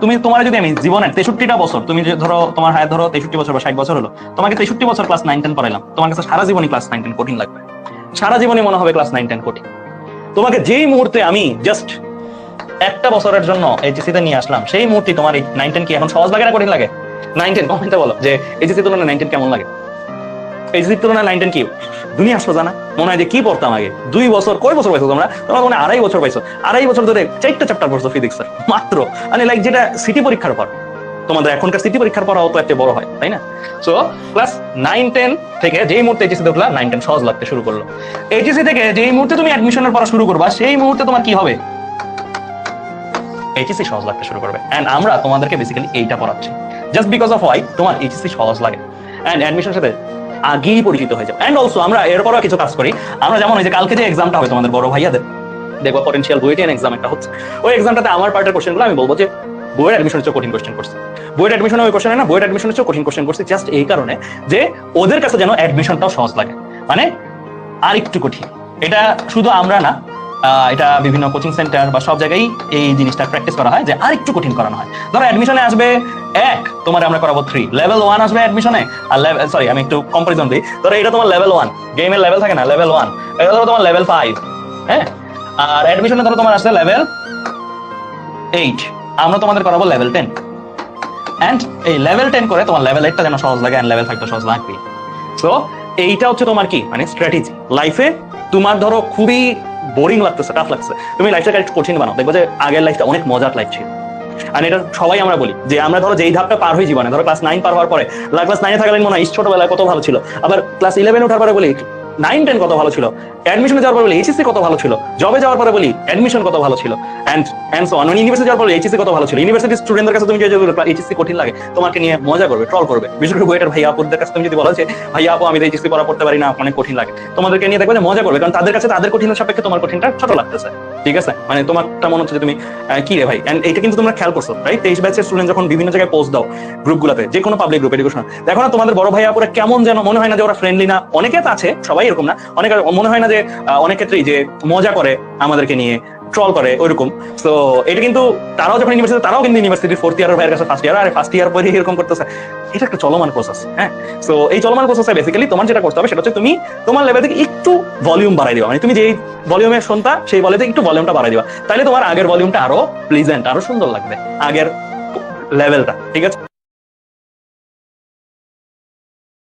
তুমি তোমার যদি আমি জীবনের 63টা বছর, তুমি যে ধরো তোমার হায়াত ধরো 63 বছর বা 60 বছর হলো, তোমাকে 63 বছর ক্লাস 9-10 পড়াইলাম, তোমার কাছে সারা জীবনই ক্লাস 9-10 কঠিন লাগবে, সারা জীবনই মনে হবে ক্লাস 9-10 কঠিন। তোমাকে যেই মুহূর্তে আমি জাস্ট একটা বছরের জন্য এইচএসসি তে নিয়ে আসলাম, সেই মুহূর্তে তোমার এই 9-10 কি এখন সহজ লাগে না কঠিন লাগে? 9-10 কমেন্টে বলো যে এইচএসসি তুলনায় 9-10 কেমন লাগে? এইচএসসি তুলনায় 9-10 কি দুনিয়া আসলো জানা? মনে হয় যে কি পড়তাম আগে। 2 বছর, কয় বছর পাইছো তোমরা? তোমরা মনে 2.5 বছর পাইছো। 2.5 বছর ধরে 4টা চ্যাপ্টার পড়ছো ফিজিক্সের মাত্র, মানে লাইক যেটা সিটি পরীক্ষার পর। তোমাদের এখনকার সিটি পরীক্ষার পর তো একটা বড় হয়, তাই না? সো ক্লাস 9-10 থেকে যেই মুহূর্তে এইচএসসি তে উঠলা, 9-10 সহজ লাগতে শুরু করলো। এইচএসসি থেকে যেই মুহূর্তে তুমি অ্যাডমিশনের পড়া শুরু করবা, সেই মুহূর্তে তোমার কি হবে? এইচএসসি সহজ লাগতে শুরু করবে। এন্ড আমরা তোমাদেরকে বেসিক্যালি এইটা পড়াচ্ছি জাস্ট বিকজ অফ ওয়াই তোমার এইচএসসি সহজ লাগে এন্ড অ্যাডমিশনের সাথে আগেই পরিচিত হয়ে যাও। এন্ড অলসো আমরা এরপরও কিছু কাজ করি। আমরা যেমন ওই যে কালকে যে এক্সামটা হবে তোমাদের বড় ভাইয়াদের, দেখবো পটেনশিয়াল বুয়েটিয়ান এক্সাম একটা হচ্ছে, ওই এক্সামটাতে আমার পার্টের কোশ্চেনগুলো আমি বলবো যে বইয়ের অ্যাডমিশনের চেয়ে কঠিন কোশ্চেন করছে। বইয়ের অ্যাডমিশনে ওই কোশ্চেন না, বইয়ের অ্যাডমিশনের চেয়ে কঠিন কোশ্চেন করছে জাস্ট এই কারণে যে ওদের কাছে যেন অ্যাডমিশনটাও সহজ লাগে, মানে আর একটু কঠিন। এটা শুধু আমরা না, এটা বিভিন্ন কোচিং সেন্টার বা সব জায়গায় এই জিনিসটা প্র্যাকটিস করা হয় যে আর একটু কঠিন করানো হয়। ধরো অ্যাডমিশনে আসবে 1, তোমার আমরা করাবো 3, লেভেল 1 আসবে অ্যাডমিশনে, আর লেভেল সরি আমি একটু কম্পারিজন দিই, ধরো এটা তোমার লেভেল 1, গেমের লেভেল থাকে না লেভেল 1, এটা ধরো তোমার লেভেল 5, হ্যাঁ, আর অ্যাডমিশনে ধরো তোমার আসছে লেভেল 8, আমরা তোমাদের করাবো লেভেল 10। এন্ড এই লেভেল 10 করে তোমার লেভেল 8টা যেন সহজ লাগে, এন্ড লেভেল 5টা সহজ লাগবে। সো এইটা হচ্ছে তোমার কি মানে স্ট্র্যাটেজি লাইফে। তোমার ধরো খুবই বোরিং লাগতেছে, টাফ লাগছে, তুমি লাইফটাকে একটু কঠিন বানাও, দেখবো যে আগের লাইফটা অনেক মজার লাইফ ছিল। আর এটা সবাই আমরা বলি যে আমরা ধরো যেই ধাপটা পার হয়ে জীবনে, ধরো ক্লাস 9 পার হওয়ার পরে, ক্লাস 9 থাকলে মনে হয় ছোটবেলায় কত ভালো ছিল, আবার ক্লাস 11 ওঠার পরে বলি 9-10 কত ভালো ছিল, অ্যাডমিশনে যাওয়ার পরে বলি এইচএসসি কত ভালো ছিল, জবে যাওয়ার পরে বলি অ্যাডমিশন কত ভালো ছিল, এন্ড সো অন। ইউনিভার্সিটি যাওয়ার পরে এইচএসসি কত ভালো ছিল। ইউনিভার্সিটি স্টুডেন্টদের কাছে তুমি যদি এইচএসসি কঠিন লাগে, তোমাকে নিয়ে মজা করবে, ট্রল করবে। বিশেষ করে বইয়ের ভাই আপুদের কাছে তুমি যদি বলো যে ভাই আপু আমি এইচএসসি পড়া পড়তে পারি না, অনেক কঠিন লাগে, তোমাদেরকে নিয়ে দেখবে যে মজা করবে, কারণ তাদের কাছে তাদের কঠিনের সাপেক্ষে তোমার কঠিনটা ছোট লাগতেছে। ঠিক আছে, মানে তোমারটা মনে হচ্ছে যে তুমি কি রে ভাই। এন্ড এইটা কিন্তু তোমরা খেয়াল করছো, রাইট? 23 ব্যাচের স্টুডেন্ট যখন বিভিন্ন জায়গায় পোস্ট দাও গ্রুপগুলোতে, যে কোনো পাবলিক গ্রুপ এডুকেশন, দেখো না তোমাদের বড় ভাই আপুরা কেমন যেন মনে হয় না যে ওরা ফ্রেন্ডলি না। অনেকে তো আছে, সবাই এরকম না, অনেকে মনে হয় না যে অনেক ক্ষেত্রেই যে মজা করে আমাদেরকে নিয়ে, ট্রল করে ওইরকম। তো এটা কিন্তু তারাও যখন ইউনিভার্সিটি, তারাও কিন্তু ইউনিভার্সিটির 4th ইয়ার ভাইয়ের কাছে ফার্স্ট ইয়ার, আর ফার্স্ট ইয়ার পরে এরকম করতেছে। এটা একটা চলমান প্রসেস, হ্যাঁ। সো এই চলমান প্রসেসে বেসিক্যালি তোমার যেটা করতে হবে সেটা হচ্ছে তুমি তোমার লেভেল থেকে একটু ভলিউম বাড়াই দিবা, মানে তুমি যেই ভলিউমে শুনতা সেই ভলিউমে একটু ভলিউমটা বাড়াই দিবা, তাহলে তোমার আগের ভলিউমটা আরো প্লিজেন্ট, আরো সুন্দর লাগবে আগের লেভেলটা। ঠিক আছে।